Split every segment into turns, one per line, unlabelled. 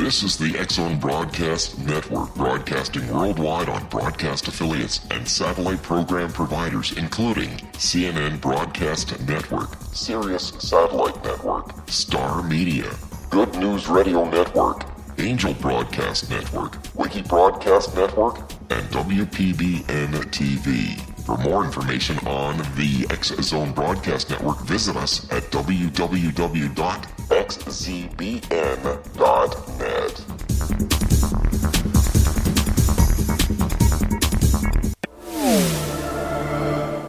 This is the X-Zone Broadcast Network, broadcasting worldwide on broadcast affiliates and satellite program providers, including CNN Broadcast Network, Sirius Satellite Network, Star Media, Good News Radio Network, Angel Broadcast Network, Wiki Broadcast Network, and WPBN TV. For more information on the X-Zone Broadcast Network, visit us at www.xzbn.net.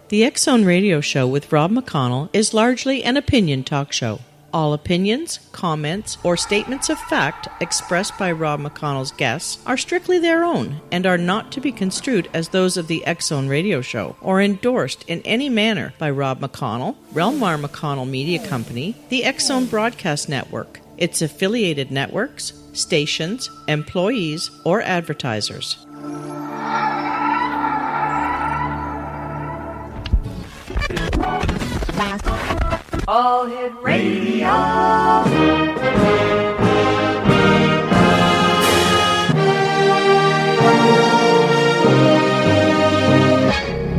The X-Zone Radio Show with Rob McConnell is largely an opinion talk show. All opinions, comments, or statements of fact expressed by Rob McConnell's guests are strictly their own and are not to be construed as those of the X-Zone Radio Show or endorsed in any manner by Rob McConnell, Relmar McConnell Media Company, the X-Zone Broadcast Network, its affiliated networks, stations, employees, or advertisers.
All Hit Radio.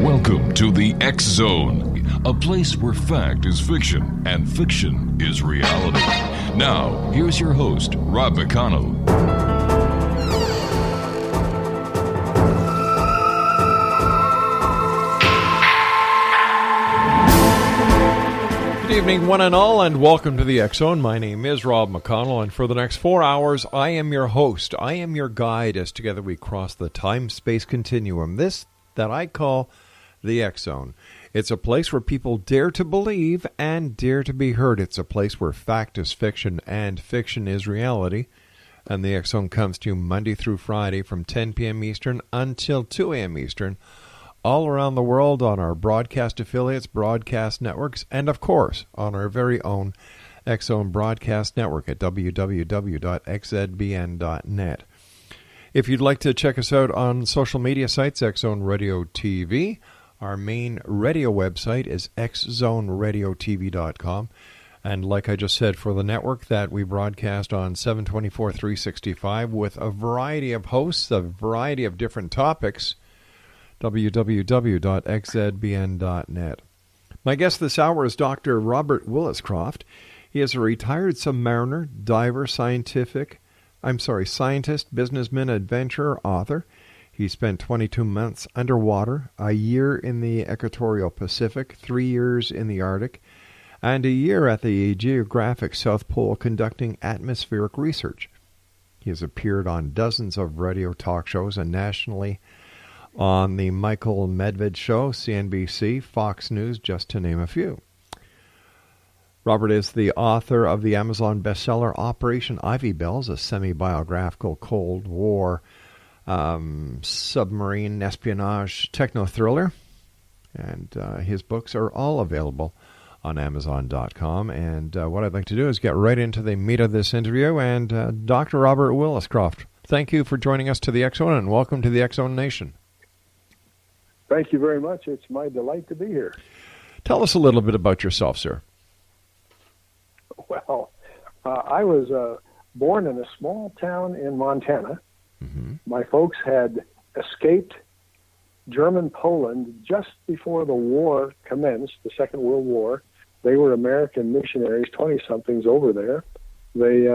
Welcome to the X-Zone, a place where fact is fiction and fiction is reality. Now, here's your host, Rob McConnell.
Good evening, one and all, and welcome to the X-Zone. My name is Rob McConnell, and for the next 4 hours, I am your host. I am your guide as together we cross the time-space continuum, this that I call the X-Zone. It's a place where people dare to believe and dare to be heard. It's a place where fact is fiction and fiction is reality. And the X-Zone comes to you Monday through Friday from 10 p.m. Eastern until 2 a.m. Eastern, all around the world on our broadcast affiliates, broadcast networks, and of course on our very own X-Zone Broadcast Network at www.xzbn.net. If you'd like to check us out on social media sites, X-Zone Radio TV. Our main radio website is xzoneradiotv.com. And like I just said, for the network that we broadcast on 724-365 with a variety of hosts, a variety of different topics, www.xzbn.net. My guest this hour is Dr. Robert Williscroft. He is a retired submariner, diver, scientist, businessman, adventurer, author. He spent 22 months underwater, a year in the equatorial Pacific, 3 years in the Arctic, and a year at the geographic South Pole conducting atmospheric research. He has appeared on dozens of radio talk shows and nationally on the Michael Medved Show, CNBC, Fox News, just to name a few. Robert is the author of the Amazon bestseller Operation Ivy Bells, a semi-biographical Cold War submarine espionage techno-thriller. And his books are all available on Amazon.com. And what I'd like to do is get right into the meat of this interview. And Dr. Robert Williscroft, thank you for joining us to the X-Zone, and welcome to the X-Zone Nation.
Thank you very much. It's my delight to be here.
Tell us a little bit about yourself, sir.
Well, I was born in a small town in Montana. Mm-hmm. My folks had escaped German Poland just before the war commenced, the Second World War. They were American missionaries, 20-somethings over there. They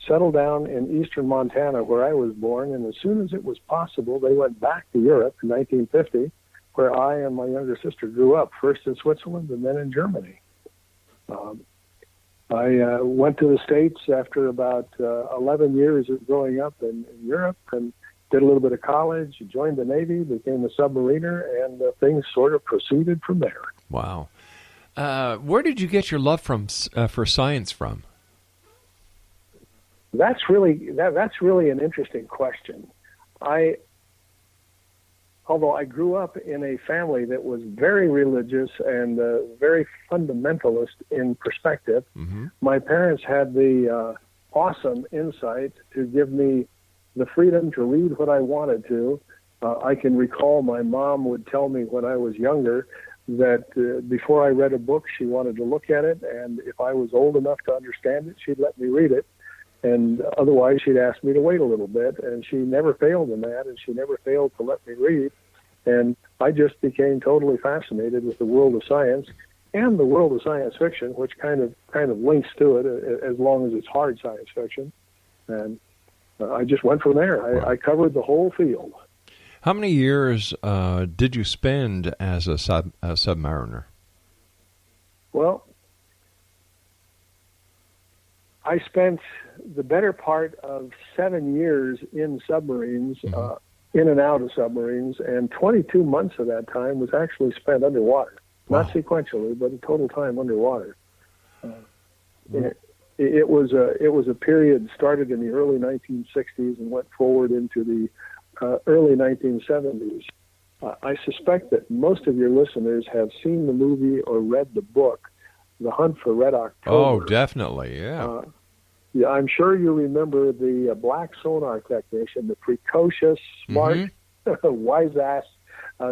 settled down in eastern Montana where I was born, and as soon as it was possible, they went back to Europe in 1950, where I and my younger sister grew up, first in Switzerland and then in Germany. I went to the States after about 11 years of growing up in Europe and did a little bit of college, joined the Navy, became a submariner, and things sort of proceeded from there.
Wow. Where did you get your love for science from?
That's really an interesting question. Although I grew up in a family that was very religious and very fundamentalist in perspective, mm-hmm. My parents had the awesome insight to give me the freedom to read what I wanted to. I can recall my mom would tell me when I was younger that before I read a book, she wanted to look at it, and if I was old enough to understand it, she'd let me read it. And otherwise, she'd ask me to wait a little bit, and she never failed in that, and she never failed to let me read. And I just became totally fascinated with the world of science and the world of science fiction, which kind of links to it, as long as it's hard science fiction. And I just went from there. I covered the whole field.
How many years did you spend as a submariner?
Well, I spent the better part of 7 years in submarines, in and out of submarines, and 22 months of that time was actually spent underwater. Wow. Not sequentially, but in total time underwater. It was a period started in the early 1960s and went forward into the early 1970s. I suspect that most of your listeners have seen the movie or read the book, The Hunt for Red October.
Oh, definitely, yeah.
Yeah, I'm sure you remember the black sonar technician, the precocious, smart, wise-ass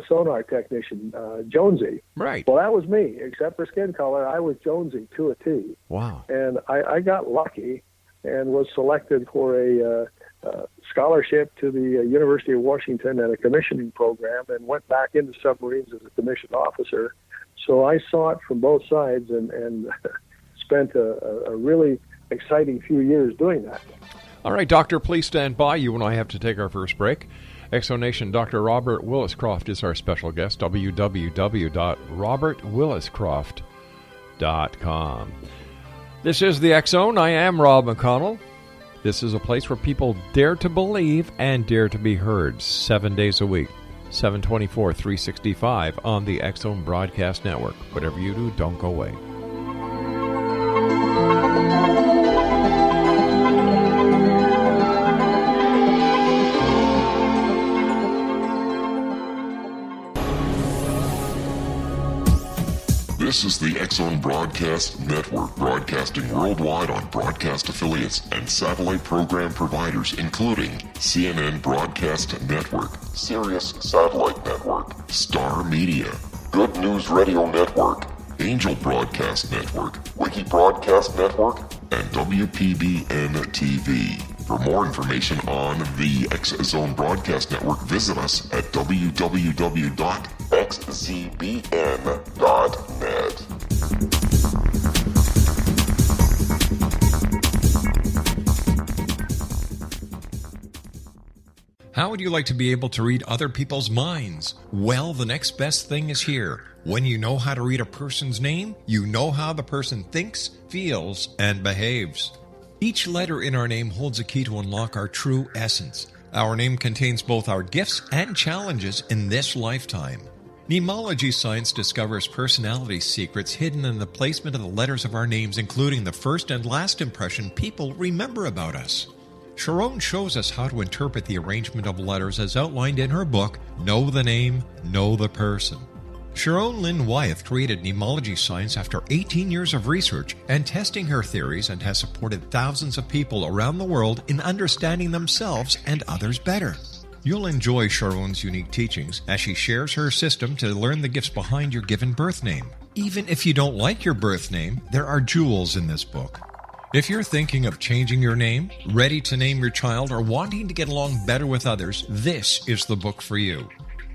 sonar technician, Jonesy.
Right.
Well, that was me. Except for skin color, I was Jonesy to a T.
Wow.
And I got lucky and was selected for a scholarship to the University of Washington and a commissioning program, and went back into submarines as a commissioned officer. So I saw it from both sides and spent a really exciting few years doing that.
All right, Doctor, please stand by. You and I have to take our first break. Exonation Dr. Robert Williscroft is our special guest, www.robertwilliscroft.com. This is the X-Zone. I am Rob McConnell. This is a place where people dare to believe and dare to be heard 7 days a week, 7/24, 365 on the X-Zone Broadcast Network. Whatever you do, don't go away.
This is the X-Zone Broadcast Network, broadcasting worldwide on broadcast affiliates and satellite program providers, including CNN Broadcast Network, Sirius Satellite Network, Star Media, Good News Radio Network, Angel Broadcast Network, Wiki Broadcast Network, and WPBN TV. For more information on the X-Zone Broadcast Network, visit us at www.xzbn.net.
How would you like to be able to read other people's minds? Well, the next best thing is here. When you know how to read a person's name, you know how the person thinks, feels, and behaves. Each letter in our name holds a key to unlock our true essence. Our name contains both our gifts and challenges in this lifetime. Mnemology science discovers personality secrets hidden in the placement of the letters of our names, including the first and last impression people remember about us. Sharon shows us how to interpret the arrangement of letters as outlined in her book, Know the Name, Know the Person. Sharon Lynn Wyeth created mnemology science after 18 years of research and testing her theories, and has supported thousands of people around the world in understanding themselves and others better. You'll enjoy Sharon's unique teachings as she shares her system to learn the gifts behind your given birth name. Even if you don't like your birth name, there are jewels in this book. If you're thinking of changing your name, ready to name your child, or wanting to get along better with others, this is the book for you.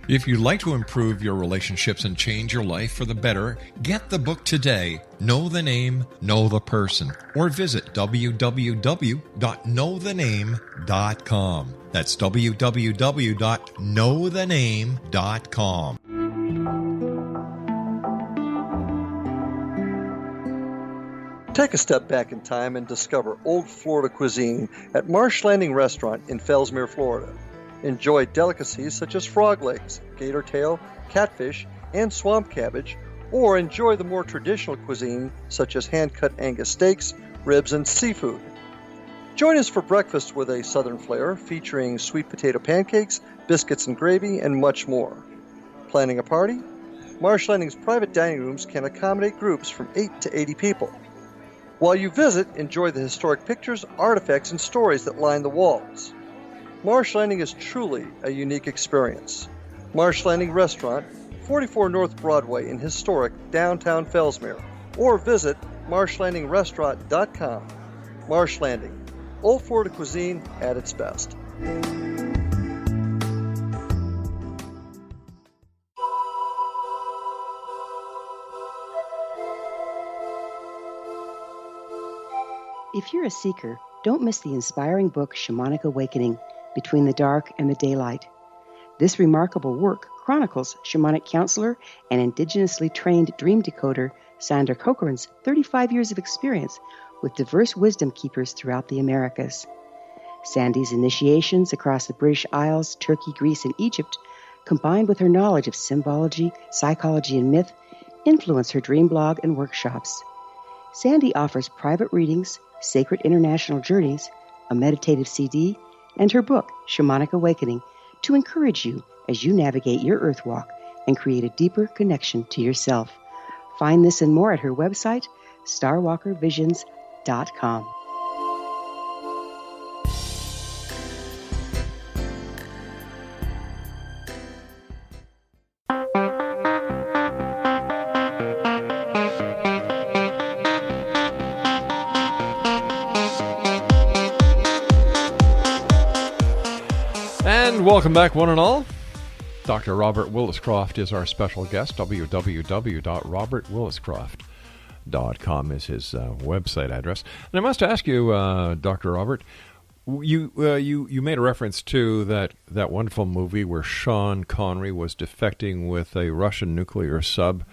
If you'd like to improve your relationships and change your life for the better, get the book today, Know the Name, Know the Person, or visit www.knowthename.com. That's www.knowthename.com.
Take a step back in time and discover old Florida cuisine at Marsh Landing Restaurant in Fellsmere, Florida. Enjoy delicacies such as frog legs, gator tail, catfish, and swamp cabbage, or enjoy the more traditional cuisine such as hand-cut Angus steaks, ribs, and seafood. Join us for breakfast with a southern flair featuring sweet potato pancakes, biscuits and gravy, and much more. Planning a party? Marsh Landing's private dining rooms can accommodate groups from 8 to 80 people. While you visit, enjoy the historic pictures, artifacts, and stories that line the walls. Marsh Landing is truly a unique experience. Marsh Landing Restaurant, 44 North Broadway in historic downtown Fellsmere, or visit marshlandingrestaurant.com. Marsh Landing, Old Florida cuisine at its best.
If you're a seeker, don't miss the inspiring book Shamanic Awakening, Between the Dark and the Daylight. This remarkable work chronicles shamanic counselor and indigenously trained dream decoder Sandra Cochran's 35 years of experience with diverse wisdom keepers throughout the Americas. Sandy's initiations across the British Isles, Turkey, Greece, and Egypt, combined with her knowledge of symbology, psychology, and myth, influence her dream blog and workshops. Sandy offers private readings, sacred international journeys, a meditative CD, and her book, Shamanic Awakening, to encourage you as you navigate your earth walk and create a deeper connection to yourself. Find this and more at her website, starwalkervisions.com.
And welcome back, one and all. Dr. Robert Williscroft is our special guest. www.robertwilliscroft.com is his website address. And I must ask you, Dr. Robert, you made a reference to that wonderful movie where Sean Connery was defecting with a Russian nuclear sub,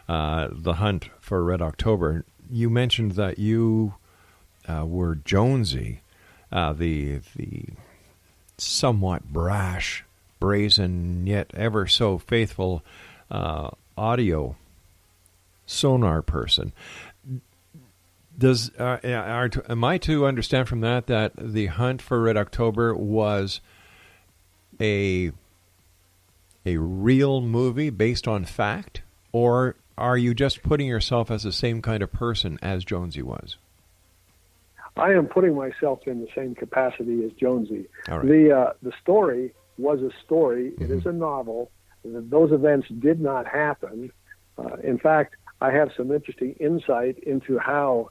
The Hunt for Red October. You mentioned that you were Jonesy, the somewhat brash, brazen, yet ever so faithful audio sonar person. Am I to understand from that the Hunt for Red October was a real movie based on fact, or are you just putting yourself as the same kind of person as Jonesy was?
I am putting myself in the same capacity as Jonesy.
All right.
The story was a story. It is a novel. Those events did not happen. In fact, I have some interesting insight into how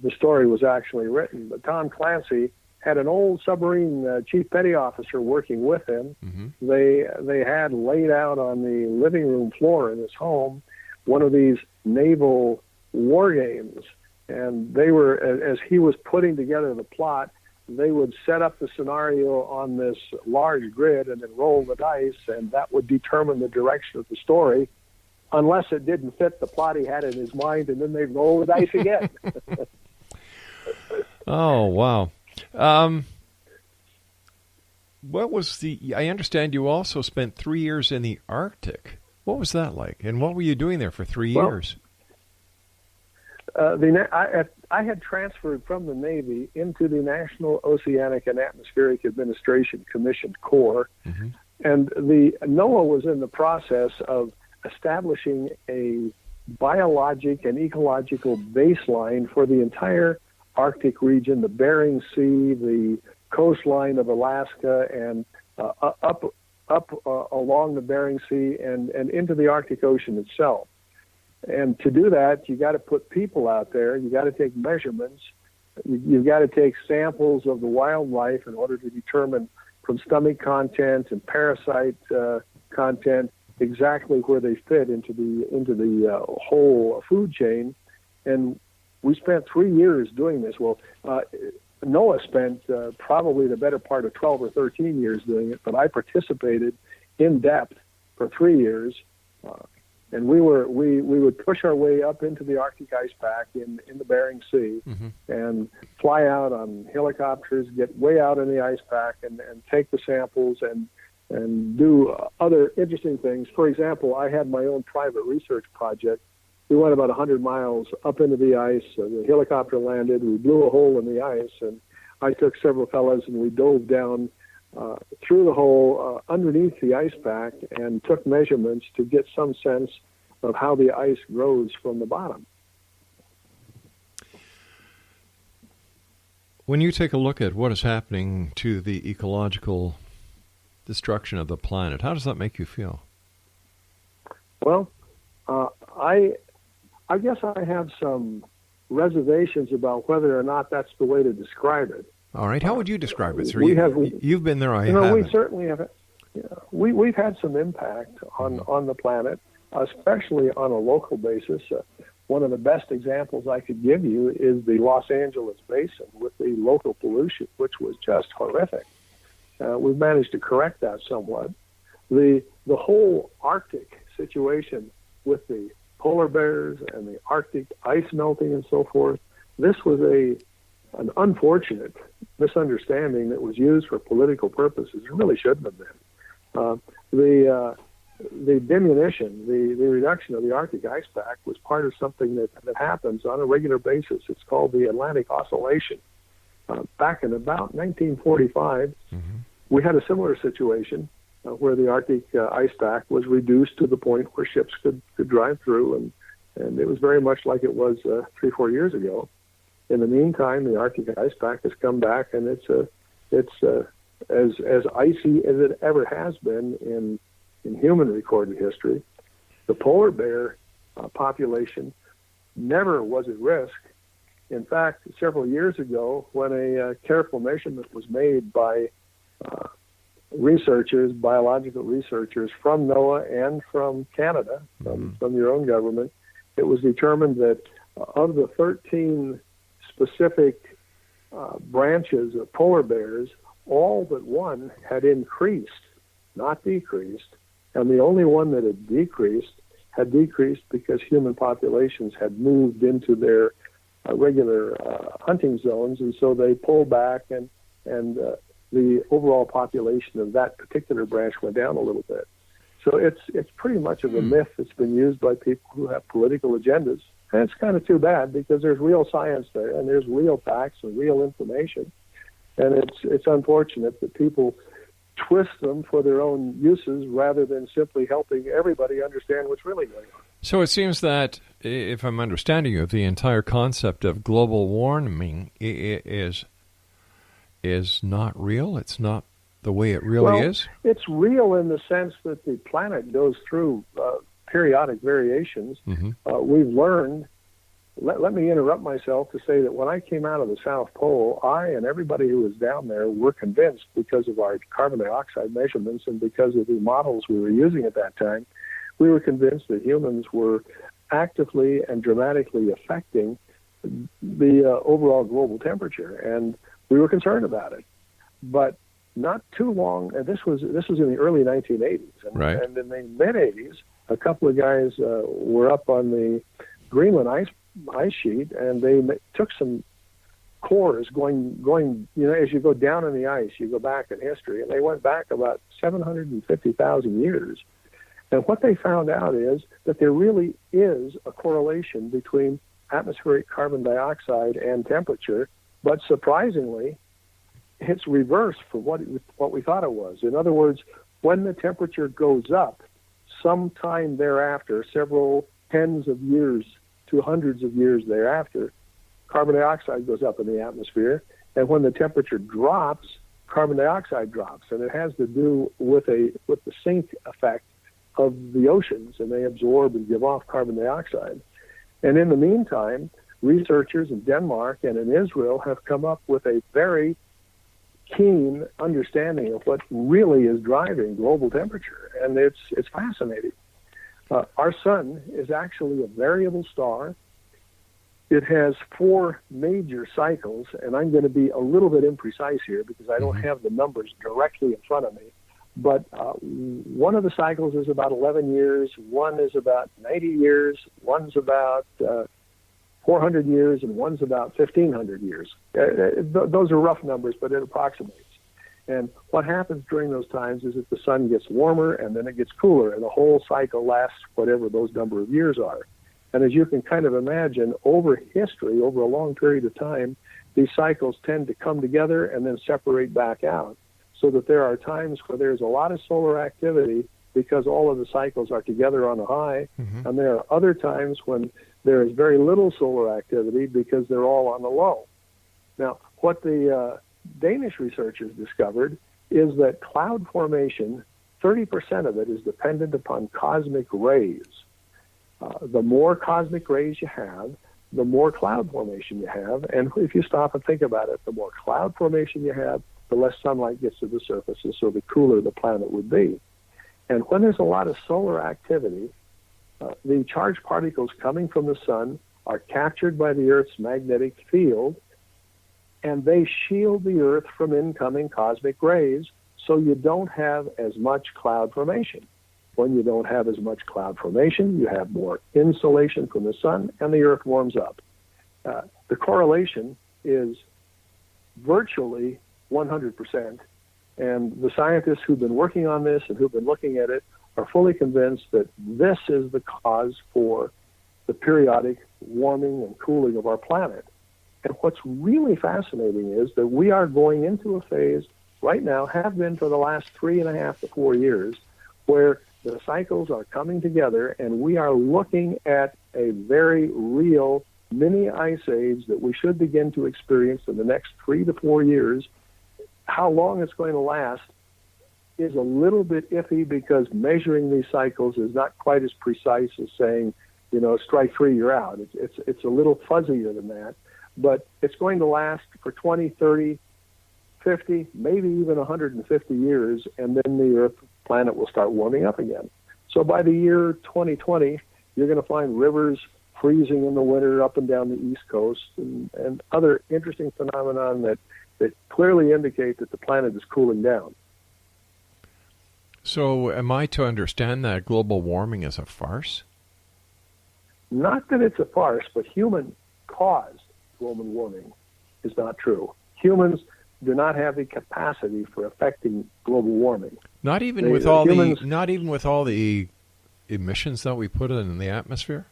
the story was actually written. But Tom Clancy had an old submarine chief petty officer working with him. Mm-hmm. They had laid out on the living room floor in his home one of these naval war games. And they were, as he was putting together the plot, they would set up the scenario on this large grid and then roll the dice, and that would determine the direction of the story, unless it didn't fit the plot he had in his mind, and then they'd roll the dice again.
Oh, wow. What was I understand you also spent 3 years in the Arctic. What was that like? And what were you doing there for 3 years?
I had transferred from the Navy into the National Oceanic and Atmospheric Administration Commissioned Corps, mm-hmm. and the NOAA was in the process of establishing a biologic and ecological baseline for the entire Arctic region, the Bering Sea, the coastline of Alaska, and up along the Bering Sea and into the Arctic Ocean itself. And to do that, you got to put people out there. You got to take measurements. You've got to take samples of the wildlife in order to determine from stomach content and parasite content exactly where they fit into the whole food chain. And we spent 3 years doing this. Well, NOAA spent probably the better part of 12 or 13 years doing it, but I participated in depth for 3 years. And we would push our way up into the Arctic ice pack in the Bering Sea, mm-hmm. and fly out on helicopters, get way out in the ice pack, and take the samples and do other interesting things. For example, I had my own private research project. We went about 100 miles up into the ice. The helicopter landed. We blew a hole in the ice, and I took several fellows, and we dove down through the hole underneath the ice pack and took measurements to get some sense of how the ice grows from the bottom.
When you take a look at what is happening to the ecological destruction of the planet, how does that make you feel?
Well, I guess I have some reservations about whether or not that's the way to describe it.
All right. How would you describe it, sir?
We
You've been there, I
You know,
haven't.
we certainly have. We've had some impact on the planet, especially on a local basis. One of the best examples I could give you is the Los Angeles basin with the local pollution, which was just horrific. We've managed to correct that somewhat. The whole Arctic situation with the polar bears and the Arctic ice melting and so forth, this was an unfortunate misunderstanding that was used for political purposes. It really shouldn't have been. The diminution, the reduction of the Arctic ice pack was part of something that happens on a regular basis. It's called the Atlantic Oscillation. Back in about 1945, we had a similar situation where the Arctic ice pack was reduced to the point where ships could drive through, and it was very much like it was 3-4 years ago. In the meantime, the Arctic ice pack has come back, and it's as icy as it ever has been in human recorded history. The polar bear population never was at risk. In fact, several years ago, when a careful measurement was made by biological researchers from NOAA and from Canada, from your own government, it was determined that of the 13 specific branches of polar bears, all but one had increased, not decreased, and the only one that had decreased because human populations had moved into their regular hunting zones, and so they pulled back, and the overall population of that particular branch went down a little bit. So it's pretty much of a myth that's been used by people who have political agendas, and it's kind of too bad because there's real science there, and there's real facts and real information, and it's unfortunate that people twist them for their own uses rather than simply helping everybody understand what's really going on.
So it seems that, if I'm understanding you, the entire concept of global warming is not real? It's not the way it really is?
It's real in the sense that the planet goes through periodic variations. We've learned, let me interrupt myself to say that when I came out of the South Pole, I and everybody who was down there were convinced, because of our carbon dioxide measurements and because of the models we were using at that time, we were convinced that humans were actively and dramatically affecting the overall global temperature, and we were concerned about it. But not too long, and this was in the early 1980s, and in the mid-80s, a couple of guys were up on the Greenland ice sheet, and they took some cores going, as you go down in the ice, you go back in history, and they went back about 750,000 years. And what they found out is that there really is a correlation between atmospheric carbon dioxide and temperature, but surprisingly, it's reversed from what we thought it was. In other words, when the temperature goes up, sometime thereafter, several tens of years to hundreds of years thereafter, carbon dioxide goes up in the atmosphere, and when the temperature drops, carbon dioxide drops, and it has to do with the sink effect of the oceans, and they absorb and give off carbon dioxide. And in the meantime, researchers in Denmark and in Israel have come up with a very keen understanding of what really is driving global temperature, and it's fascinating. Our sun is actually a variable star. It has 4 major cycles, and I'm going to be a little bit imprecise here because I don't have the numbers directly in front of me. But one of the cycles is about 11 years, one is about 90 years, one's about 400 years, and one's about 1,500 years. Those are rough numbers, but it approximates. And what happens during those times is that the sun gets warmer, and then it gets cooler, and the whole cycle lasts whatever those number of years are. And as you can kind of imagine, over history, over a long period of time, these cycles tend to come together and then separate back out, so that there are times where there's a lot of solar activity because all of the cycles are together on a high, and there are other times when there is very little solar activity because they're all on the low. Now, what the Danish researchers discovered is that cloud formation, 30% of it is dependent upon cosmic rays. The more cosmic rays you have, the more cloud formation you have. And if you stop and think about it, the more cloud formation you have, the less sunlight gets to the surface, and so the cooler the planet would be. And when there's a lot of solar activity, the charged particles coming from the sun are captured by the Earth's magnetic field, and they shield the Earth from incoming cosmic rays, so you don't have as much cloud formation. When you don't have as much cloud formation, you have more insolation from the sun, and the Earth warms up. The correlation is virtually 100%, and the scientists who've been working on this and who've been looking at it are fully convinced that this is the cause for the periodic warming and cooling of our planet. And what's really fascinating is that we are going into a phase right now, have been for the last 3.5 to 4 years, where the cycles are coming together, and we are looking at a very real mini ice age that we should begin to experience in the next 3 to 4 years. How long it's going to last is a little bit iffy, because measuring these cycles is not quite as precise as saying, strike 3, you're out. It's a little fuzzier than that, but it's going to last for 20, 30, 50, maybe even 150 years, and then the Earth planet will start warming up again. So by the year 2020, you're going to find rivers freezing in the winter up and down the East Coast, and other interesting phenomenon that clearly indicate that the planet is cooling down.
So am I to understand that global warming is a farce?
Not that it's a farce, but human-caused global warming is not true. Humans do not have the capacity for affecting global warming.
Not even with all the emissions that we put in the atmosphere?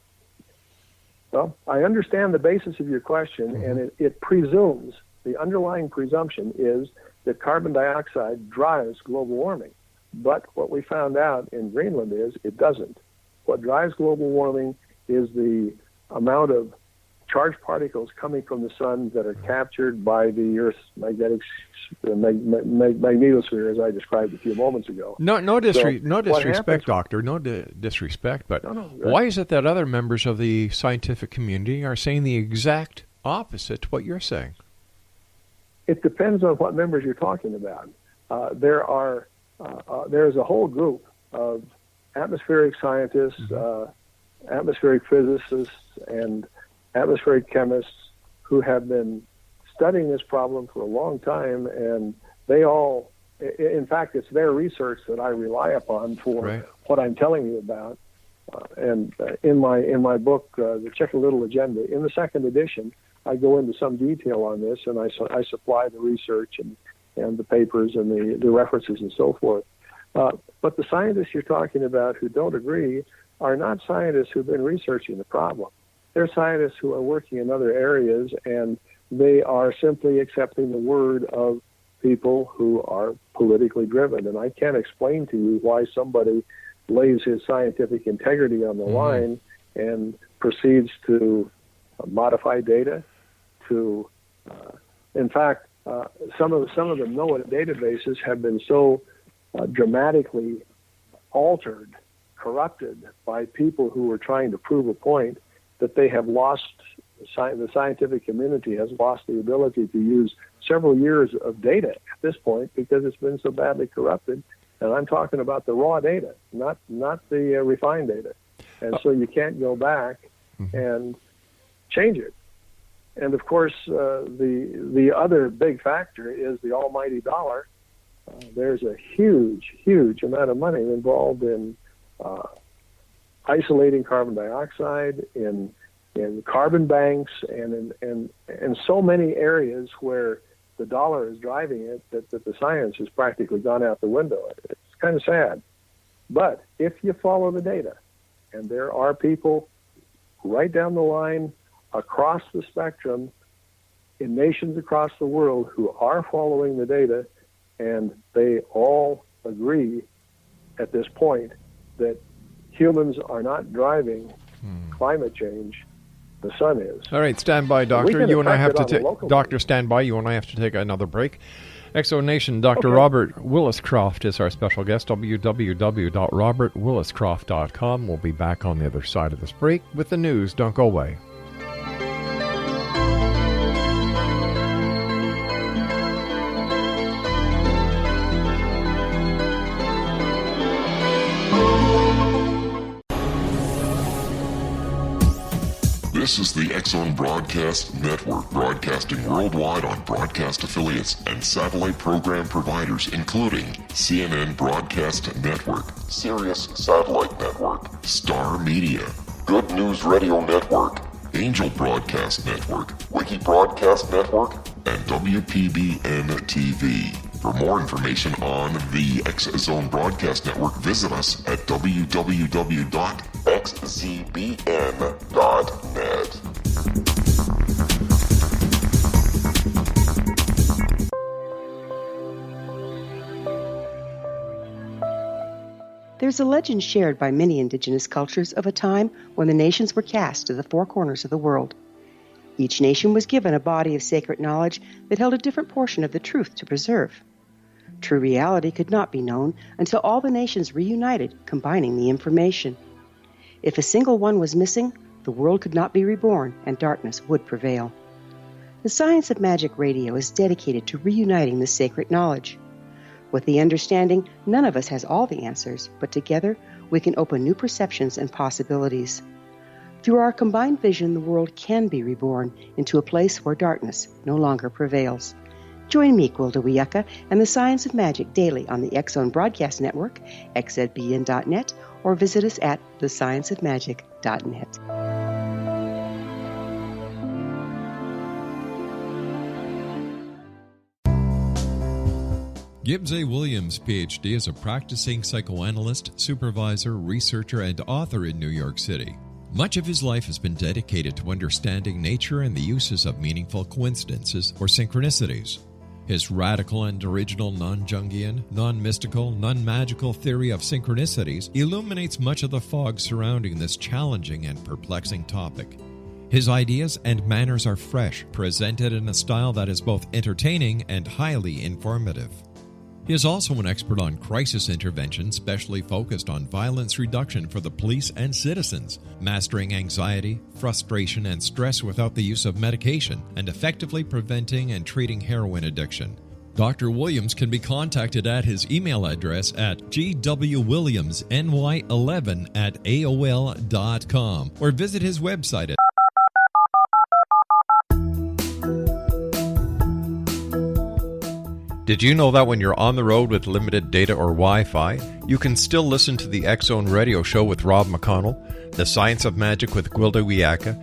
Well, I understand the basis of your question, and it presumes, the underlying presumption is that carbon dioxide drives global warming. But what we found out in Greenland is it doesn't. What drives global warming is the amount of charged particles coming from the sun that are captured by the Earth's magnetosphere, as I described a few moments ago.
No disrespect, Doctor. No disrespect, but why is it that other members of the scientific community are saying the exact opposite to what you're saying?
It depends on what members you're talking about. There's a whole group of atmospheric scientists, atmospheric physicists, and atmospheric chemists who have been studying this problem for a long time, and they all, in fact, it's their research that I rely upon for what I'm telling you about. And in my book, The Chicken Little Agenda, in the second edition, I go into some detail on this, and I supply the research and the papers and the references and so forth. But the scientists you're talking about who don't agree are not scientists who've been researching the problem. They're scientists who are working in other areas, and they are simply accepting the word of people who are politically driven. And I can't explain to you why somebody lays his scientific integrity on the line and proceeds to modify data to, in fact, some of the NOAA databases have been so dramatically altered, corrupted by people who were trying to prove a point that they have lost, the scientific community has lost the ability to use several years of data at this point because it's been so badly corrupted. And I'm talking about the raw data, not the refined data. And so you can't go back and change it. And of course, the other big factor is the almighty dollar. There's a huge amount of money involved in isolating carbon dioxide, in carbon banks, and in so many areas where the dollar is driving it that the science has practically gone out the window. It's kind of sad. But if you follow the data, and there are people right down the line across the spectrum in nations across the world who are following the data, and they all agree at this point that humans are not driving climate change. The sun is.
All right, stand by, Doctor. You and I have to take. Doctor, stand by. You and I have to take another break. Exo Nation, Dr. Robert Williscroft is our special guest. www.robertwilliscroft.com. We'll be back on the other side of this break with the news. Don't go away.
This is the X-Zone Broadcast Network, broadcasting worldwide on broadcast affiliates and satellite program providers, including CNN Broadcast Network, Sirius Satellite Network, Star Media, Good News Radio Network, Angel Broadcast Network, Wiki Broadcast Network, and WPBN TV. For more information on the X-Zone Broadcast Network, visit us at www.xzbn.net.
There's a legend shared by many indigenous cultures of a time when the nations were cast to the four corners of the world. Each nation was given a body of sacred knowledge that held a different portion of the truth to preserve. True reality could not be known until all the nations reunited, combining the information. If a single one was missing, the world could not be reborn and darkness would prevail. The Science of Magic Radio is dedicated to reuniting the sacred knowledge. With the understanding, none of us has all the answers, but together we can open new perceptions and possibilities. Through our combined vision, the world can be reborn into a place where darkness no longer prevails. Join me, Gwilda Wiyaka, and the Science of Magic daily on the X-Zone Broadcast Network, xzbn.net, or visit us at thescienceofmagic.net.
Gibbs A. Williams, Ph.D., is a practicing psychoanalyst, supervisor, researcher, and author in New York City. Much of his life has been dedicated to understanding nature and the uses of meaningful coincidences or synchronicities. His radical and original non-Jungian, non-mystical, non-magical theory of synchronicities illuminates much of the fog surrounding this challenging and perplexing topic. His ideas and manners are fresh, presented in a style that is both entertaining and highly informative. He is also an expert on crisis intervention, specially focused on violence reduction for the police and citizens, mastering anxiety, frustration, and stress without the use of medication, and effectively preventing and treating heroin addiction. Dr. Williams can be contacted at his email address at gwwilliamsny11@aol.com or visit his website at
Did you know that when you're on the road with limited data or Wi-Fi, you can still listen to the X-Zone Radio Show with Rob McConnell, The Science of Magic with Gwilda Wiyaka,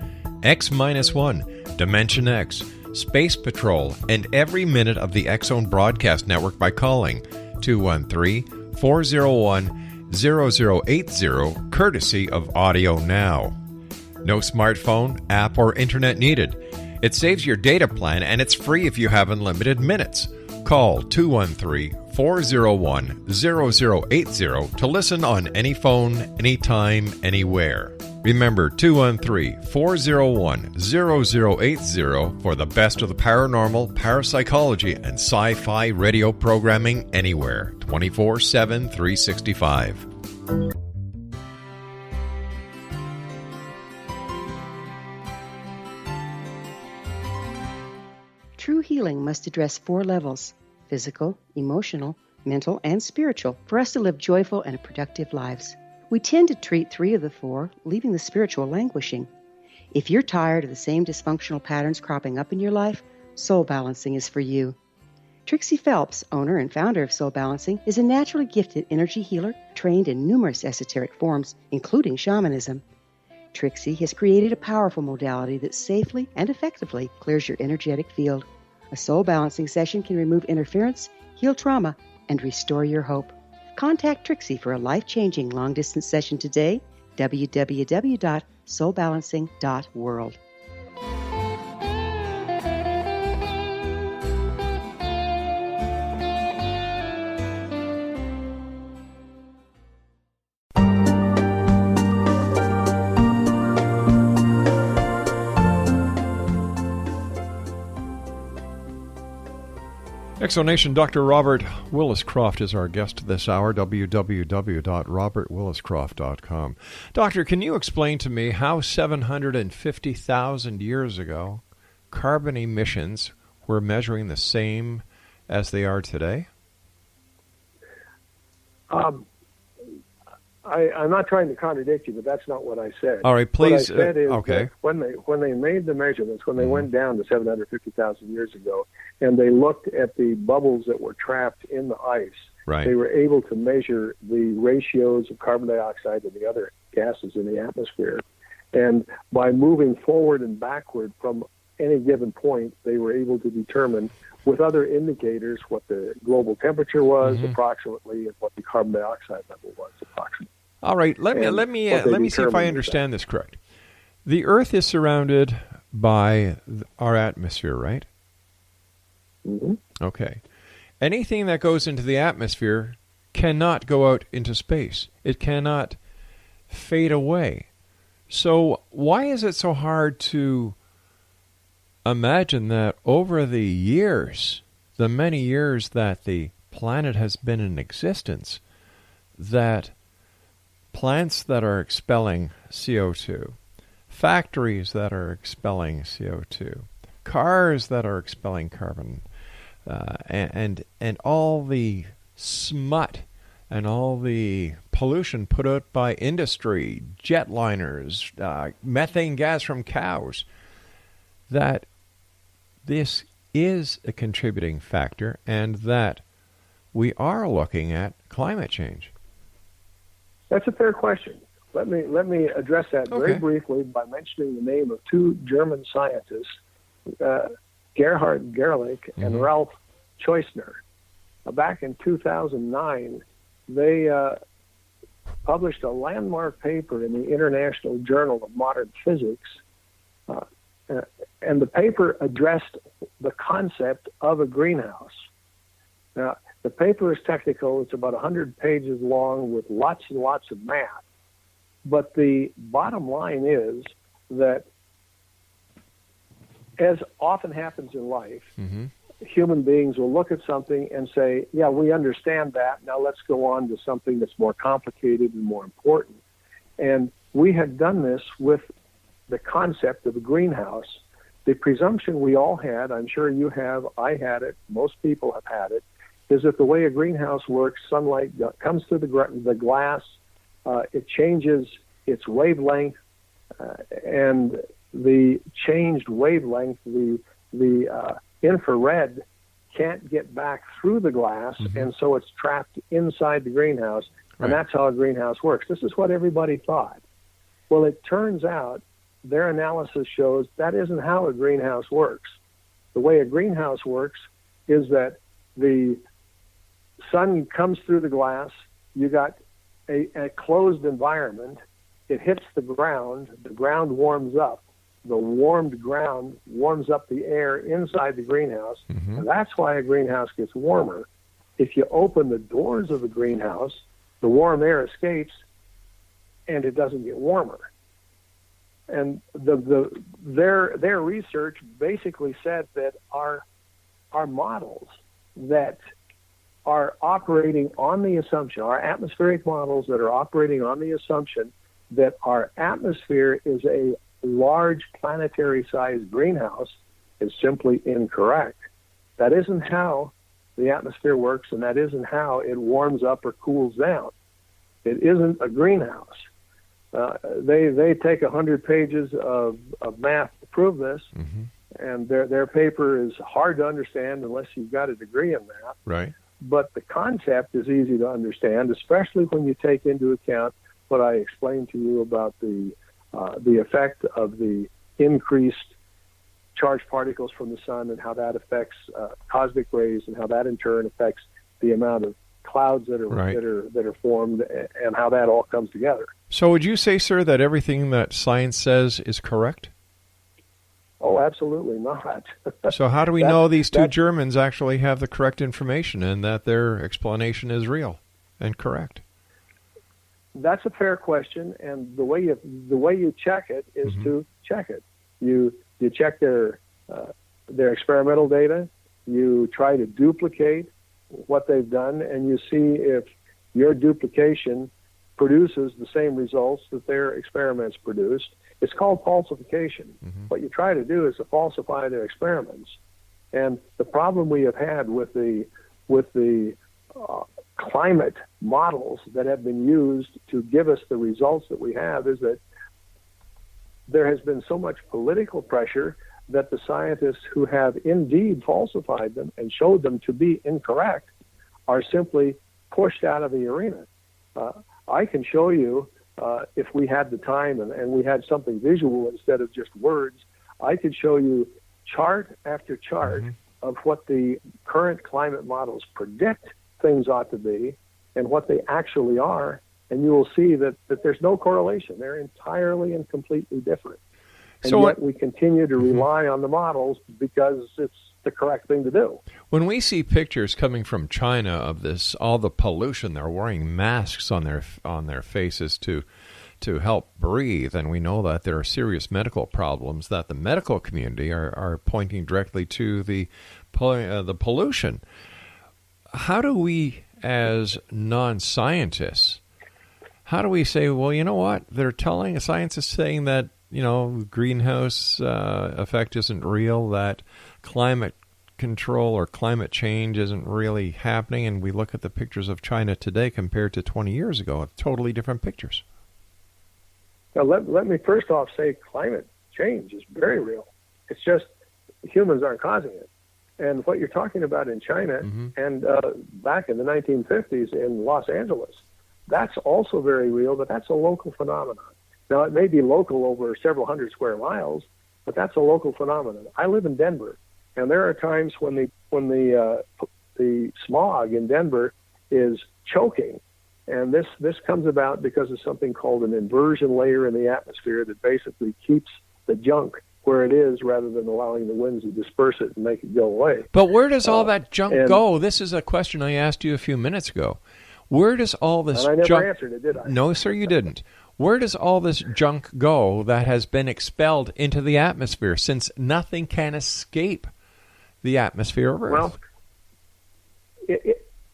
X-1, Dimension X, Space Patrol, and every minute of the X-Zone Broadcast Network by calling 213-401-0080, courtesy of Audio Now. No smartphone, app, or internet needed. It saves your data plan, and it's free if you have unlimited minutes. Call 213-401-0080 to listen on any phone, anytime, anywhere. Remember 213-401-0080 for the best of the paranormal, parapsychology, and sci-fi radio programming anywhere, 24/7, 365.
True healing must address 4 levels: physical, emotional, mental, and spiritual, for us to live joyful and productive lives. We tend to treat 3 of the 4, leaving the spiritual languishing. If you're tired of the same dysfunctional patterns cropping up in your life, Soul Balancing is for you. Trixie Phelps, owner and founder of Soul Balancing, is a naturally gifted energy healer trained in numerous esoteric forms, including shamanism. Trixie has created a powerful modality that safely and effectively clears your energetic field. A soul balancing session can remove interference, heal trauma, and restore your hope. Contact Trixie for a life-changing long-distance session today, www.soulbalancing.world.
Exonation Dr. Robert Williscroft is our guest this hour, www.robertwilliscroft.com. Doctor, can you explain to me how 750,000 years ago carbon emissions were measuring the same as they are today?
I'm not trying to contradict you, but that's not what I said.
All right, please.
What I said is
okay.
that when they made the measurements, when they went down to 750,000 years ago, and they looked at the bubbles that were trapped in the ice,
Right.
they were able to measure the ratios of carbon dioxide and the other gases in the atmosphere. And by moving forward and backward from any given point, they were able to determine with other indicators what the global temperature was approximately and what the carbon dioxide level was approximately.
All right, let me see if I understand this correct. The Earth is surrounded by our atmosphere, right?
Mm-hmm.
Okay. Anything that goes into the atmosphere cannot go out into space. It cannot fade away. So why is it so hard to imagine that over the years, the many years that the planet has been in existence, that plants that are expelling CO2, factories that are expelling CO2, cars that are expelling carbon, and all the smut and all the pollution put out by industry, jetliners, methane gas from cows, that this is a contributing factor and that we are looking at climate change?
That's a fair question. Let me address that very briefly by mentioning the name of two German scientists, Gerhard Gerlich and Ralph Choisner. Back in 2009, they published a landmark paper in the International Journal of Modern Physics, and the paper addressed the concept of a greenhouse. Now, the paper is technical. It's about 100 pages long with lots and lots of math. But the bottom line is that, as often happens in life, human beings will look at something and say, yeah, we understand that. Now let's go on to something that's more complicated and more important. And we had done this with the concept of a greenhouse. The presumption we all had, I'm sure you have, I had it, most people have had it, is that the way a greenhouse works, sunlight comes through the glass, it changes its wavelength, and the changed wavelength, the infrared can't get back through the glass, and so it's trapped inside the greenhouse, and that's how a greenhouse works. This is what everybody thought. Well, it turns out their analysis shows that isn't how a greenhouse works. The way a greenhouse works is that the sun comes through the glass, you got a closed environment, it hits the ground warms up. The warmed ground warms up the air inside the greenhouse, and that's why a greenhouse gets warmer. If you open the doors of the greenhouse, the warm air escapes, and it doesn't get warmer. And their research basically said that our models that are operating on the assumption, our atmospheric models that are operating on the assumption that our atmosphere is a large planetary-sized greenhouse is simply incorrect. That isn't how the atmosphere works, and that isn't how it warms up or cools down. It isn't a greenhouse. They take 100 pages of math to prove this, and their paper is hard to understand unless you've got a degree in math.
Right.
But the concept is easy to understand, especially when you take into account what I explained to you about the effect of the increased charged particles from the sun and how that affects cosmic rays, and how that in turn affects the amount of clouds that are formed, and how that all comes together.
So would you say, sir, that everything that science says is correct?
Oh, absolutely not.
So how do we know these two Germans actually have the correct information and that their explanation is real and correct?
That's a fair question, and the way you check it is to check it. You check their experimental data. You try to duplicate what they've done, and you see if your duplication produces the same results that their experiments produced. It's called falsification. What you try to do is to falsify their experiments. And the problem we have had with the climate models that have been used to give us the results that we have is that there has been so much political pressure that the scientists who have indeed falsified them and showed them to be incorrect are simply pushed out of the arena. I can show you, if we had the time and we had something visual instead of just words, I could show you chart after chart of what the current climate models predict things ought to be and what they actually are, and you will see that there's no correlation. They're entirely and completely different. And yet we continue to rely on the models because it's the correct thing to do.
When we see pictures coming from China of this, all the pollution, they're wearing masks on their faces to help breathe, and we know that there are serious medical problems that the medical community are pointing directly to the pollution. How do we, as non-scientists, how do we say, well, you know what, they're telling, science is saying that, you know, greenhouse effect isn't real, that climate control or climate change isn't really happening, and we look at the pictures of China today compared to 20 years ago, totally different pictures.
Now, let me first off say climate change is very real. It's just humans aren't causing it. And what you're talking about in China and back in the 1950s in Los Angeles, that's also very real, but that's a local phenomenon. Now, it may be local over several hundred square miles, but that's a local phenomenon. I live in Denver, and there are times when the smog in Denver is choking. And this comes about because of something called an inversion layer in the atmosphere that basically keeps the junk where it is rather than allowing the winds to disperse it and make it go away.
But where does all that junk go? This is a question I asked you a few minutes ago. Where does all this
junk... And I
never
answered it, did I?
No, sir, you didn't. Where does all this junk go that has been expelled into the atmosphere, since nothing can escape the atmosphere of Earth?
Well,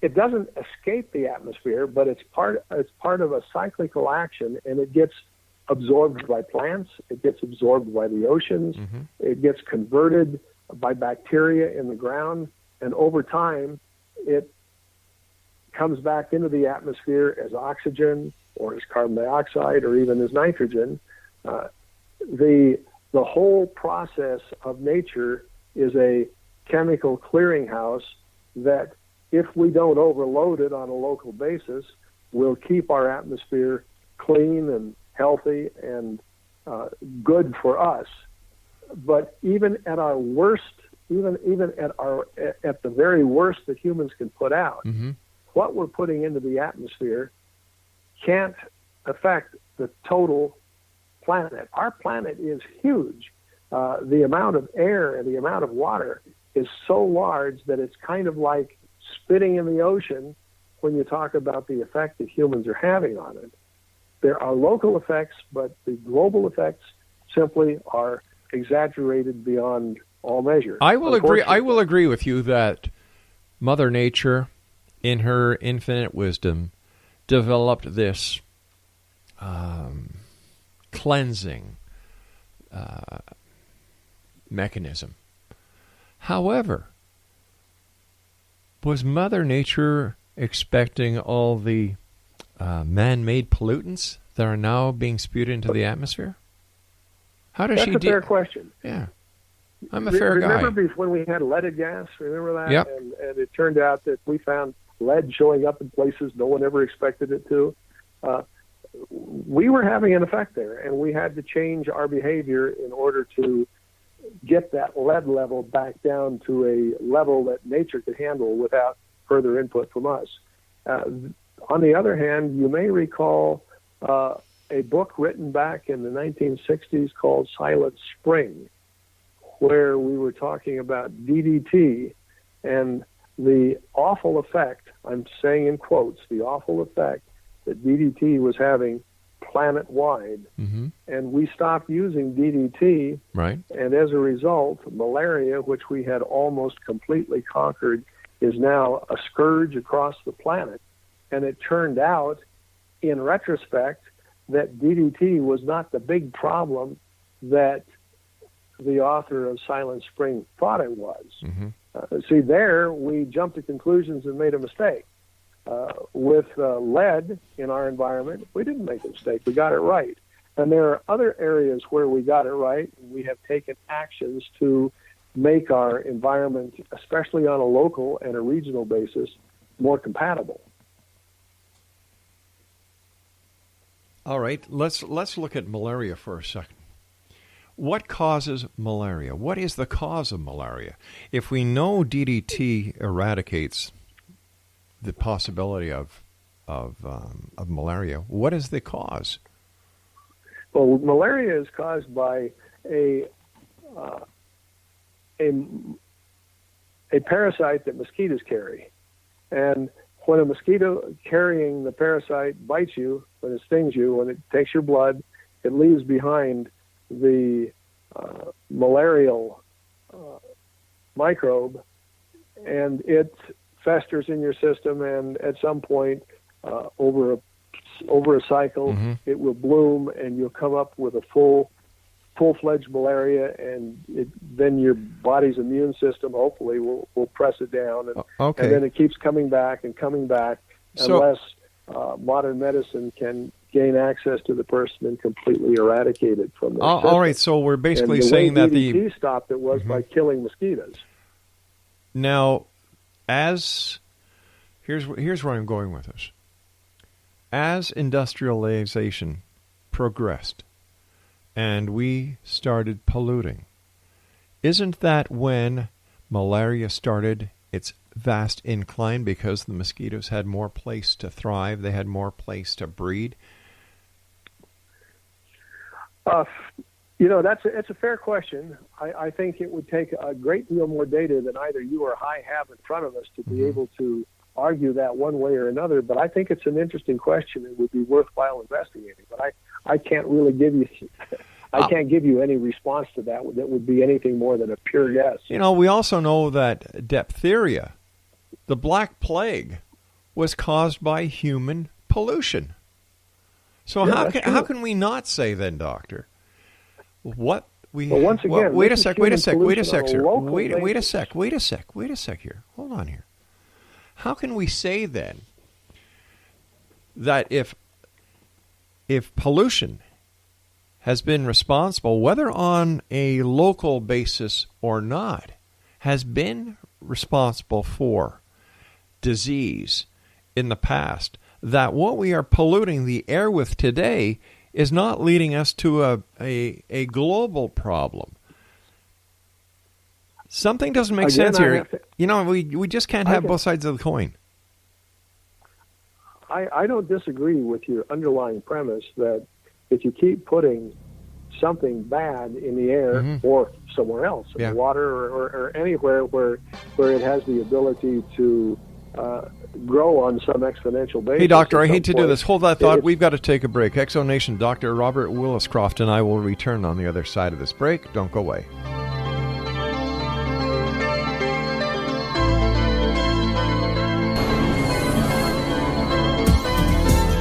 it doesn't escape the atmosphere, but it's part of a cyclical action, and it gets absorbed by plants, it gets absorbed by the oceans, it gets converted by bacteria in the ground, and over time it comes back into the atmosphere as oxygen or as carbon dioxide or even as nitrogen. The whole process of nature is a chemical clearinghouse that, if we don't overload it on a local basis, will keep our atmosphere clean and healthy and good for us. But even at our worst, even at the very worst that humans can put out, what we're putting into the atmosphere can't affect the total planet. Our planet is huge. The amount of air and the amount of water is so large that it's kind of like spitting in the ocean when you talk about the effect that humans are having on it. There are local effects, but the global effects simply are exaggerated beyond all measure.
I will agree with you that Mother Nature, in her infinite wisdom, developed this cleansing mechanism. However, was Mother Nature expecting all the man-made pollutants that are now being spewed into the atmosphere? How does she?
That's a fair question.
Yeah, I'm a fair guy.
Remember when we had leaded gas? Remember that?
Yep.
And it turned out that we found lead showing up in places no one ever expected it to. We were having an effect there, and we had to change our behavior in order to get that lead level back down to a level that nature could handle without further input from us. On the other hand, you may recall a book written back in the 1960s called Silent Spring, where we were talking about DDT and the awful effect, I'm saying in quotes, the awful effect that DDT was having planet-wide. And we stopped using DDT,
right?
And as a result, malaria, which we had almost completely conquered, is now a scourge across the planet. And it turned out, in retrospect, that DDT was not the big problem that the author of Silent Spring thought it was. See, there we jumped to conclusions and made a mistake. with lead in our environment, we didn't make a mistake. We got it right. And there are other areas where we got it right, and we have taken actions to make our environment, especially on a local and a regional basis, more compatible.
All right, let's look at malaria for a second. What causes malaria? What is the cause of malaria? If we know DDT eradicates the possibility of malaria, what is the cause?
Well, malaria is caused by a parasite that mosquitoes carry. And when a mosquito carrying the parasite bites you, when it stings you, when it takes your blood, it leaves behind the malarial microbe, and it festers in your system, and at some point, over a cycle, it will bloom, and you'll come up with a full-fledged malaria, and then your body's immune system hopefully will press it down, and then it keeps coming back and coming back, unless modern medicine can gain access to the person and completely eradicate it from their system.
All right, so we're basically
and
saying that the
DDT stopped it was by killing mosquitoes.
Now, here's where I'm going with this. As industrialization progressed and we started polluting, isn't that when malaria started its vast incline, because the mosquitoes had more place to thrive, they had more place to breed?
It's a fair question. I think it would take a great deal more data than either you or I have in front of us to be able to argue that one way or another. But I think it's an interesting question. It would be worthwhile investigating. But I can't really give you I can't give you any response to that would be anything more than a pure guess.
We also know that diphtheria, the Black Plague, was caused by human pollution. So how can we not say then, Doctor, what we...
Well, once again,
wait a sec here. Wait a sec here. Hold on here. How can we say then that if pollution has been responsible, whether on a local basis or not, has been responsible for disease in the past, that what we are polluting the air with today is not leading us to a global problem? Something doesn't make sense here. We just can't have both sides of the coin.
I don't disagree with your underlying premise that if you keep putting something bad in the air or somewhere else, in the water or anywhere where it has the ability to grow on some exponential basis.
Hey, Doctor, I hate to do this. Hold that thought. We've got to take a break. Exo Nation, Dr. Robert Williscroft and I will return on the other side of this break. Don't go away.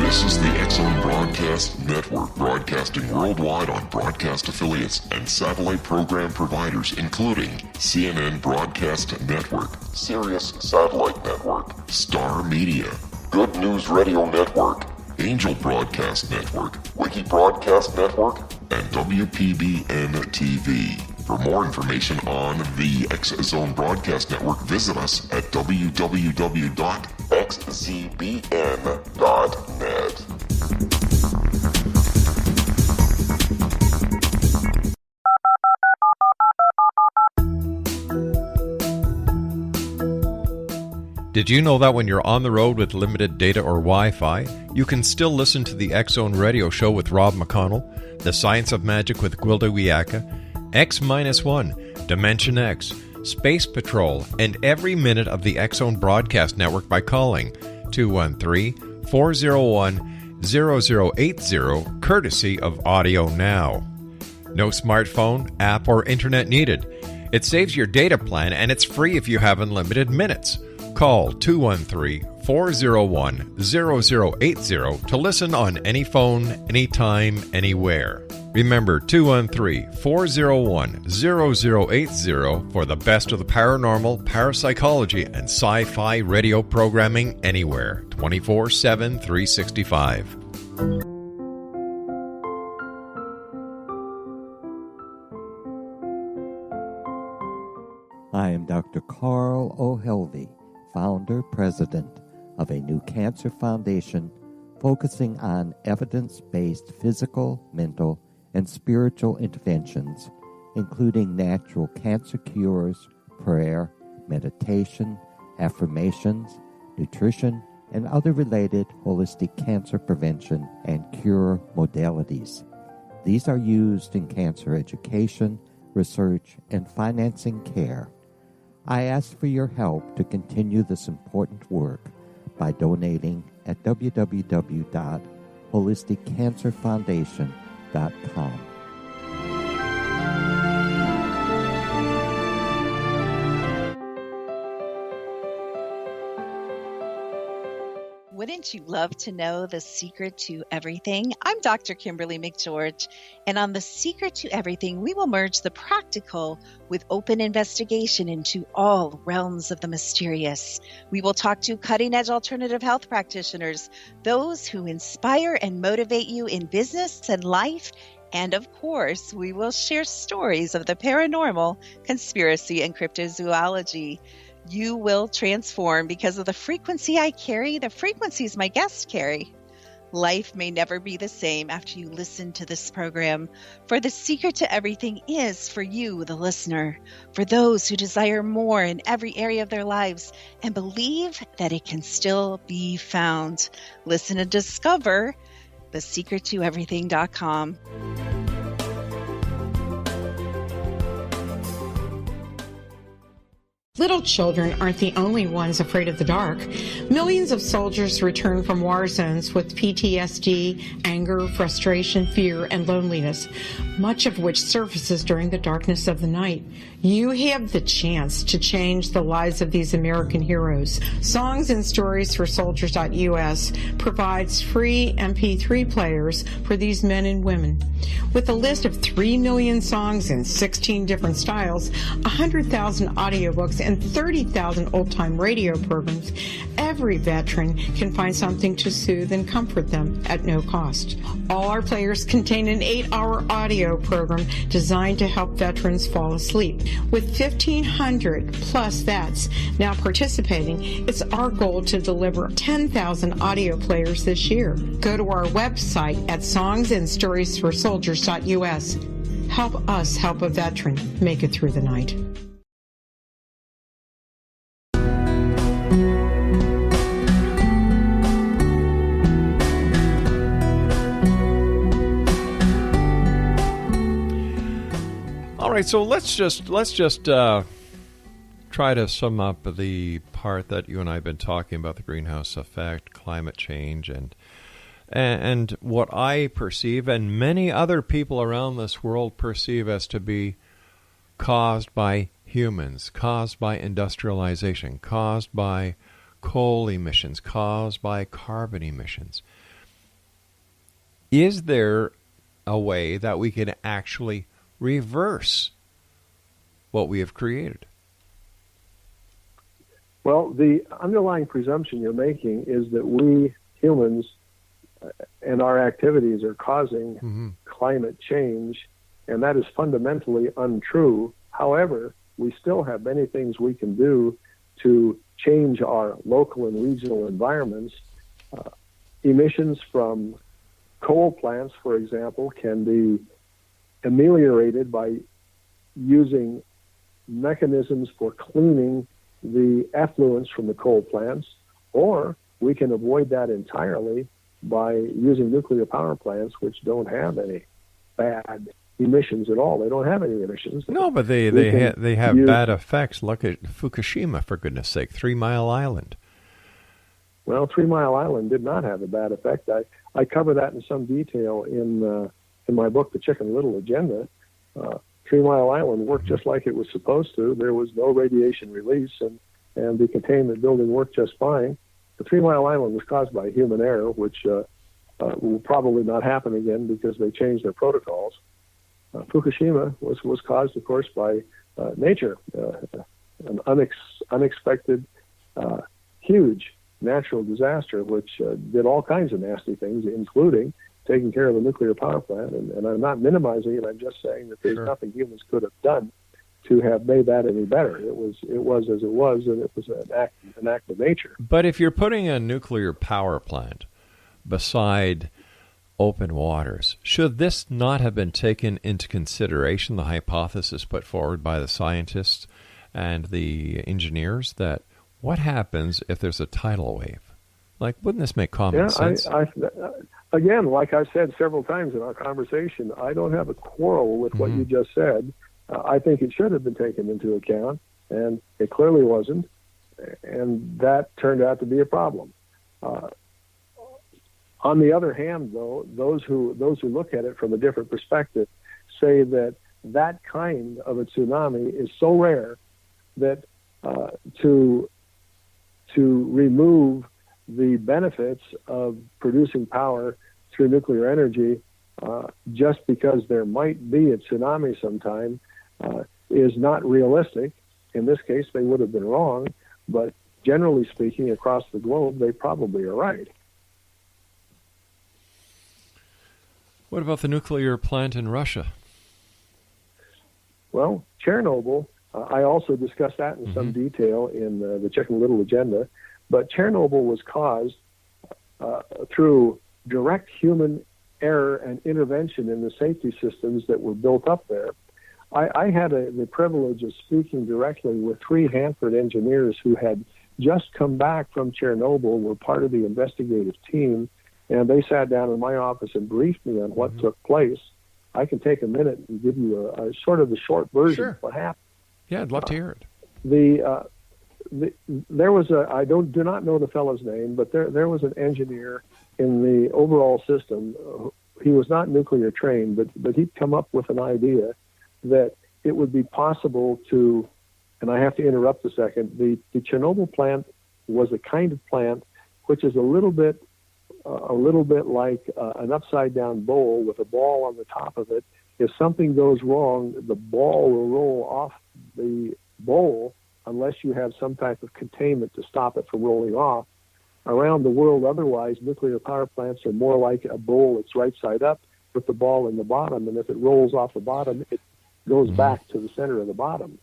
This is the Exxon Broadcast Network, broadcasting worldwide on broadcast affiliates and satellite program providers, including CNN Broadcast Network, Sirius Satellite Network, Star Media, Good News Radio Network, Angel Broadcast Network, Wiki Broadcast Network, and WPBN TV. For more information on the X-Zone Broadcast Network, visit us at www.xzbn.net.
Did you know that when you're on the road with limited data or Wi-Fi, you can still listen to the X-Zone Radio Show with Rob McConnell, The Science of Magic with Gwilda Wiyaka, X-1, Dimension X, Space Patrol, and every minute of the X-Zone Broadcast Network by calling 213-401-0080, courtesy of Audio Now. No smartphone, app, or internet needed. It saves your data plan, and it's free if you have unlimited minutes. Call 213-401-0080 213-401-0080 to listen on any phone, anytime, anywhere. Remember 213-401-0080 for the best of the paranormal, parapsychology, and sci-fi radio programming anywhere, 24/7, 365.
I am Dr. Carl O'Helvey, founder, president of a new cancer foundation focusing on evidence-based physical, mental, and spiritual interventions, including natural cancer cures, prayer, meditation, affirmations, nutrition, and other related holistic cancer prevention and cure modalities. These are used in cancer education, research, and financing care. I ask for your help to continue this important work by donating at www.holisticcancerfoundation.com.
Wouldn't you love to know the secret to everything? I'm Dr. Kimberly McGeorge, and on The Secret to Everything, we will merge the practical with open investigation into all realms of the mysterious. We will talk to cutting-edge alternative health practitioners, those who inspire and motivate you in business and life, and of course, we will share stories of the paranormal, conspiracy, and cryptozoology. You will transform because of the frequency I carry, the frequencies my guests carry. Life may never be the same after you listen to this program, for the secret to everything is for you, the listener, for those who desire more in every area of their lives and believe that it can still be found. Listen and discover thesecrettoeverything.com.
Little children aren't the only ones afraid of the dark. Millions of soldiers return from war zones with PTSD, anger, frustration, fear, and loneliness, much of which surfaces during the darkness of the night. You have the chance to change the lives of these American heroes. Songs and Stories for Soldiers.us provides free MP3 players for these men and women. With a list of 3 million songs in 16 different styles, 100,000 audiobooks, and 30,000 old-time radio programs, every veteran can find something to soothe and comfort them at no cost. All our players contain an 8-hour audio program designed to help veterans fall asleep. With 1,500 plus vets now participating, it's our goal to deliver 10,000 audio players this year. Go to our website at songsandstoriesforsoldiers.us. Help us help a veteran make it through the night.
All right, so let's just try to sum up the part that you and I have been talking about, the greenhouse effect, climate change, and what I perceive and many other people around this world perceive as to be caused by humans, caused by industrialization, caused by coal emissions, caused by carbon emissions. Is there a way that we can actually reverse what we have created?
Well, the underlying presumption you're making is that we humans and our activities are causing climate change, and that is fundamentally untrue. However, we still have many things we can do to change our local and regional environments. Emissions from coal plants, for example, can be ameliorated by using mechanisms for cleaning the effluents from the coal plants, or we can avoid that entirely by using nuclear power plants, which don't have any bad emissions at all. They don't have any emissions.
No, but they have bad effects. Look at Fukushima, for goodness sake, 3 Mile Island.
Well, 3 Mile Island did not have a bad effect. I cover that in some detail in my book, The Chicken Little Agenda. 3 Mile Island worked just like it was supposed to. There was no radiation release, and the containment building worked just fine. The 3 Mile Island was caused by human error, which will probably not happen again because they changed their protocols. Fukushima was caused, of course, by nature, an unexpected, huge natural disaster, which did all kinds of nasty things, including taking care of a nuclear power plant. And I'm not minimizing it. I'm just saying that there's nothing humans could have done to have made that any better. It was as it was, and it was an act of nature.
But if you're putting a nuclear power plant beside open waters, should this not have been taken into consideration, the hypothesis put forward by the scientists and the engineers, that what happens if there's a tidal wave? Like, wouldn't this make common sense?
Again, like I've said several times in our conversation, I don't have a quarrel with what you just said. I think it should have been taken into account, and it clearly wasn't, and that turned out to be a problem. On the other hand, though, those who look at it from a different perspective say that kind of a tsunami is so rare that to remove the benefits of producing power through nuclear energy just because there might be a tsunami sometime is not realistic. In this case, they would have been wrong, but generally speaking, across the globe, they probably are right.
What about the nuclear plant in Russia?
Well, Chernobyl, I also discussed that in some detail in the Chicken Little agenda, but Chernobyl was caused through direct human error and intervention in the safety systems that were built up there. I had the privilege of speaking directly with 3 Hanford engineers who had just come back from Chernobyl, were part of the investigative team, and they sat down in my office and briefed me on what took place. I can take a minute and give you a sort of the short version of what happened.
Yeah, I'd love to hear it.
There was I do not know the fellow's name, but there was an engineer in the overall system. He was not nuclear trained, but he'd come up with an idea that it would be possible to, and I have to interrupt a second, the Chernobyl plant was a kind of plant which is a little bit like an upside-down bowl with a ball on the top of it. If something goes wrong, the ball will roll off the bowl unless you have some type of containment to stop it from rolling off. Around the world, otherwise, nuclear power plants are more like a bowl that's right side up with the ball in the bottom, and if it rolls off the bottom, it goes back to the center of the bottom.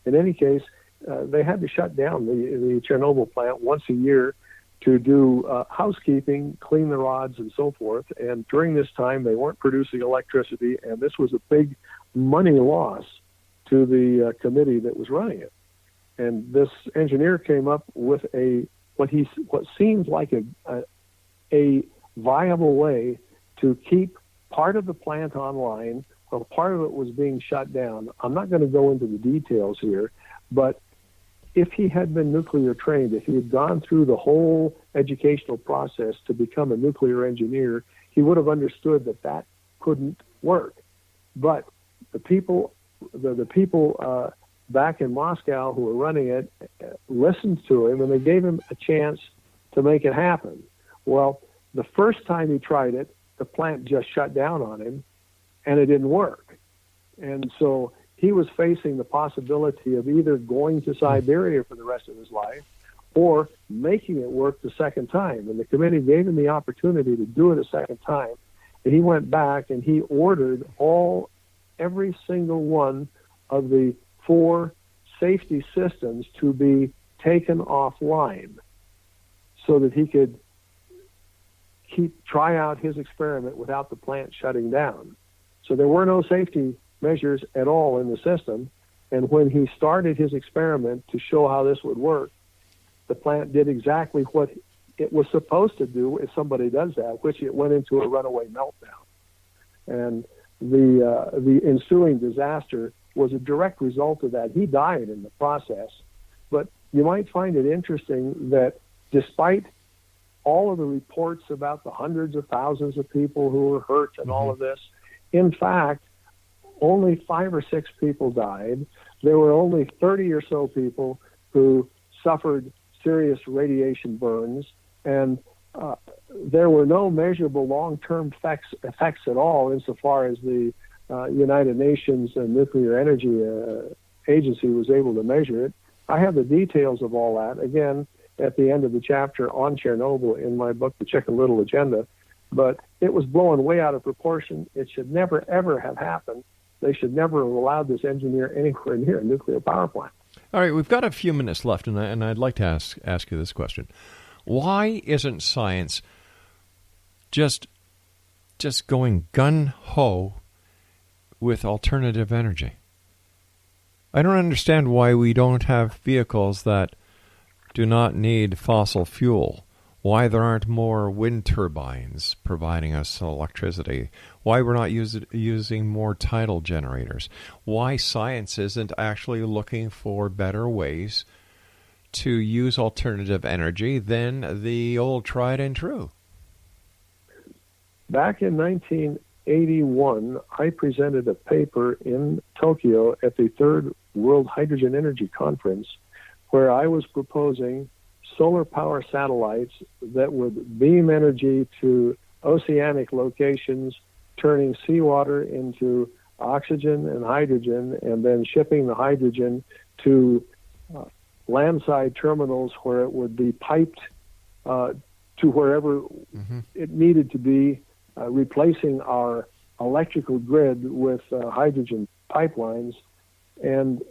In any case, they had to shut down the Chernobyl plant once a year to do housekeeping, clean the rods, and so forth. And during this time, they weren't producing electricity, and this was a big money loss to the committee that was running it. And this engineer came up with what seemed like a viable way to keep part of the plant online while part of it was being shut down. I'm not going to go into the details here, but if he had been nuclear trained, if he had gone through the whole educational process to become a nuclear engineer, he would have understood that couldn't work. But the people back in Moscow who were running it listened to him, and they gave him a chance to make it happen. Well, the first time he tried it, the plant just shut down on him, and it didn't work. And so he was facing the possibility of either going to Siberia for the rest of his life or making it work the second time. And the committee gave him the opportunity to do it a second time. And he went back and he ordered every single one of the 4 safety systems to be taken offline so that he could try out his experiment without the plant shutting down. So there were no safety measures at all in the system. And when he started his experiment to show how this would work, the plant did exactly what it was supposed to do if somebody does that, which it went into a runaway meltdown. And the ensuing disaster was a direct result of that. He died in the process. But you might find it interesting that despite all of the reports about the hundreds of thousands of people who were hurt and all of this, in fact, only 5 or 6 people died. There were only 30 or so people who suffered serious radiation burns, And there were no measurable long-term effects at all insofar as the United Nations Nuclear Energy Agency was able to measure it. I have the details of all that, again, at the end of the chapter on Chernobyl in my book, The Chicken Little Agenda. But it was blown way out of proportion. It should never, ever have happened. They should never have allowed this engineer anywhere near a nuclear power plant.
All right, we've got a few minutes left, and I'd like to ask you this question. Why isn't science just going gun-ho with alternative energy? I don't understand why we don't have vehicles that do not need fossil fuel, why there aren't more wind turbines providing us electricity, why we're not using more tidal generators, why science isn't actually looking for better ways to use alternative energy than the old tried and true.
Back in 1981, I presented a paper in Tokyo at the Third World Hydrogen Energy Conference where I was proposing solar power satellites that would beam energy to oceanic locations, turning seawater into oxygen and hydrogen, and then shipping the hydrogen to landside terminals where it would be piped to wherever it needed to be, replacing our electrical grid with hydrogen pipelines. And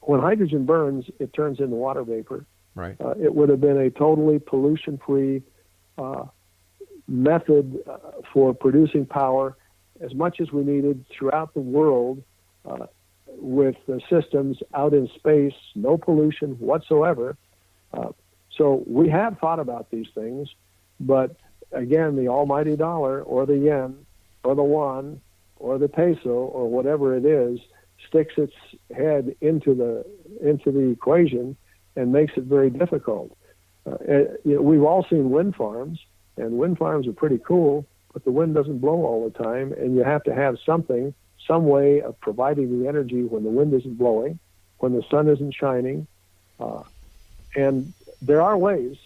when hydrogen burns, it turns into water vapor.
Right.
It would have been a totally pollution-free method for producing power as much as we needed throughout the world with systems out in space, no pollution whatsoever. So we have thought about these things, but again, the almighty dollar or the yen or the yuan or the peso or whatever it is sticks its head into the equation and makes it very difficult. We've all seen wind farms, and wind farms are pretty cool, but the wind doesn't blow all the time, and you have to have some way of providing the energy when the wind isn't blowing, when the sun isn't shining. And there are ways,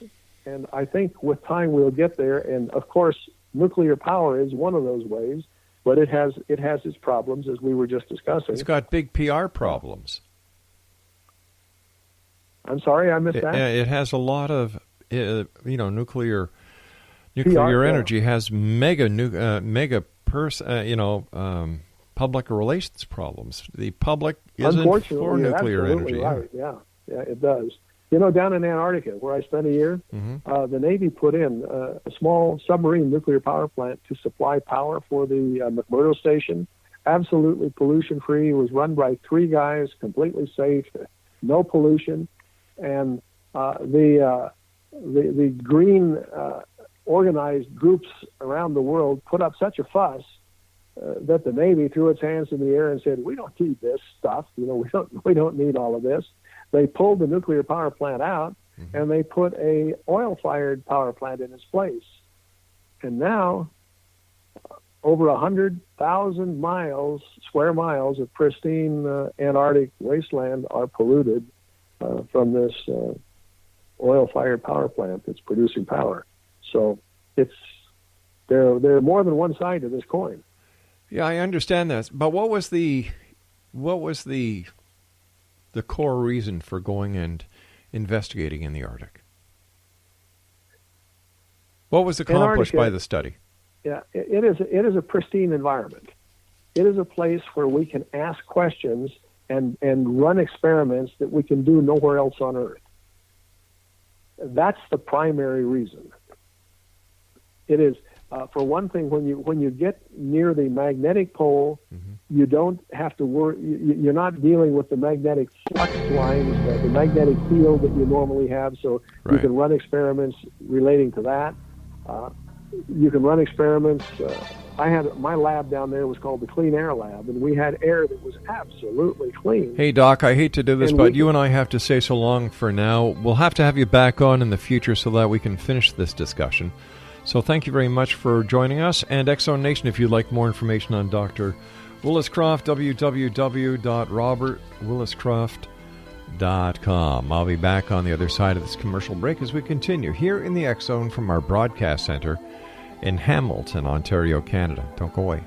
and I think with time we'll get there. And of course, nuclear power is one of those ways, but it has its problems, as we were just discussing.
It's got big PR problems.
I'm sorry, I missed that.
It has a lot of, nuclear
PR,
energy has public relations problems. The public isn't for nuclear energy.
Right. Yeah, it does. Down in Antarctica, where I spent a year, the Navy put in a small submarine nuclear power plant to supply power for the McMurdo station. Absolutely pollution-free. It was run by 3 guys, completely safe, no pollution. And the green organized groups around the world put up such a fuss that the Navy threw its hands in the air and said, "We don't need this stuff. We don't need all of this." They pulled the nuclear power plant out, and they put a oil-fired power plant in its place. And now, over 100,000 square miles of pristine Antarctic wasteland are polluted from this oil-fired power plant that's producing power. So there are more than one side to this coin.
Yeah, I understand that. But what was the core reason for going and investigating in the Arctic? What was accomplished by the study?
Yeah, it is a pristine environment. It is a place where we can ask questions and run experiments that we can do nowhere else on Earth. That's the primary reason. It is, for one thing, when you get near the magnetic pole, you don't have to worry. You're not dealing with the magnetic flux lines, the magnetic field that you normally have. So you can run experiments relating to that. You can run experiments. I had my lab down there was called the Clean Air Lab, and we had air that was absolutely clean.
Hey, Doc, I hate to do this, but you and I have to say so long for now. We'll have to have you back on in the future so that we can finish this discussion. So thank you very much for joining us. And X-Zone Nation, if you'd like more information on Dr. Williscroft, www.robertwilliscroft.com. I'll be back on the other side of this commercial break as we continue here in the X Zone from our broadcast center in Hamilton, Ontario, Canada. Don't go away.